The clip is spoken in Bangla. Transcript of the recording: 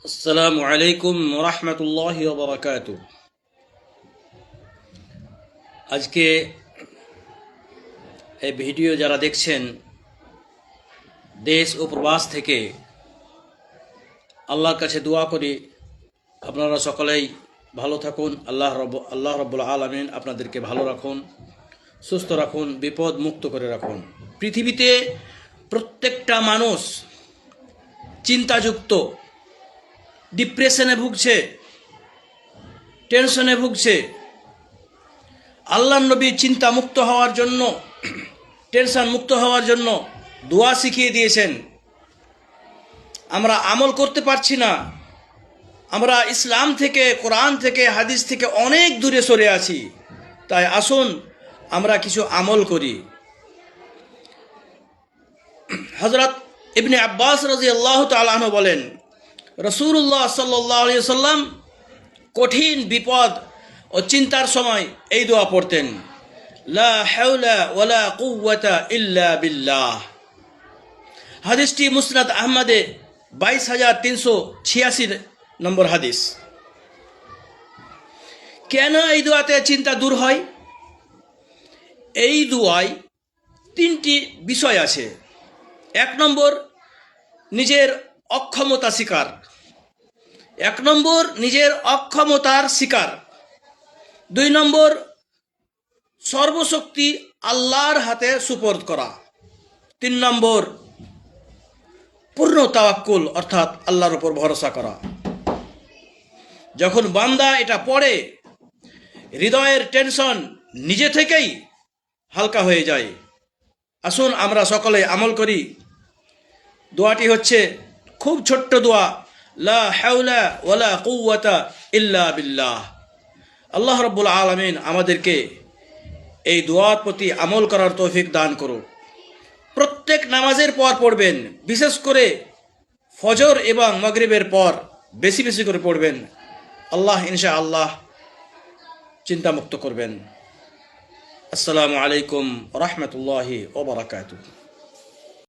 আসসালামু আলাইকুম রহমতুল্লাহি ওয়া বারাকাতুহু। আজকে এই ভিডিও যারা দেখছেন দেশ ও প্রবাস থেকে, আল্লাহর কাছে দোয়া করি আপনারা সকলেই ভালো থাকুন। আল্লাহ রাব্বুল আলামিন আপনাদেরকে ভালো রাখুন, সুস্থ রাখুন, বিপদ মুক্ত করে রাখুন। পৃথিবীতে প্রত্যেকটা মানুষ চিন্তাযুক্ত, ডিপ্রেশনে ভুগছে, টেনশনে ভুগছে। আল্লাহর নবী চিন্তা মুক্ত হওয়ার জন্য, টেনশন মুক্ত হওয়ার জন্য দোয়া শিখিয়ে দিয়েছেন। আমরা আমল করতে পারছি না, আমরা ইসলাম থেকে, কোরআন থেকে, হাদিস থেকে অনেক দূরে সরে আছি। তাই আসুন আমরা কিছু আমল করি। হযরত ইবনে আব্বাস রাদিয়াল্লাহু তাআলা আনহু বলেন, রাসূলুল্লাহ সাল্লাল্লাহু আলাইহি ওয়াসাল্লাম কঠিন বিপদ ও চিন্তার সময় এই দোয়া পড়তেন, লা হাওলা ওয়ালা কুওয়াতা ইল্লা বিল্লাহ। হাদিসটি মুসনাদ আহমদে 22,386 নম্বর হাদিস। কেন এই দোয়াতে চিন্তা দূর হয়? এই দোয়ায় তিনটি বিষয় আছে। 1 নম্বর, নিজের অক্ষমতা স্বীকার। 1 নম্বর, নিজের অক্ষমতার স্বীকার। 2 নম্বর, সর্বশক্তি আল্লাহর হাতে সুপর্দ করা। 3 নম্বর, পূর্ণ তাওয়াক্কুল অর্থাৎ আল্লাহর উপর ভরসা করা। যখন বান্দা এটা পড়ে, হৃদয়ের টেনশন নিজে থেকেই হালকা হয়ে যায়। আসুন আমরা সকলে আমল করি। দোয়াটি হচ্ছে খুব ছোট্ট দোয়া, লা হাওলা ওয়ালা কুওয়াতা ইল্লা বিল্লাহ। আল্লাহ রাব্বুল আলামিন আমাদেরকে এই দোয়ার প্রতি আমল করার তৌফিক দান করুন। প্রত্যেক নামাজের পর পড়বেন, বিশেষ করে ফজর এবং মাগরিবের পর বেশি বেশি করে পড়বেন। আল্লাহ ইনশাআল্লাহ চিন্তামুক্ত করবেন। আসসালামু আলাইকুম রহমতুল্লাহি ওয়া বারাকাতুহু।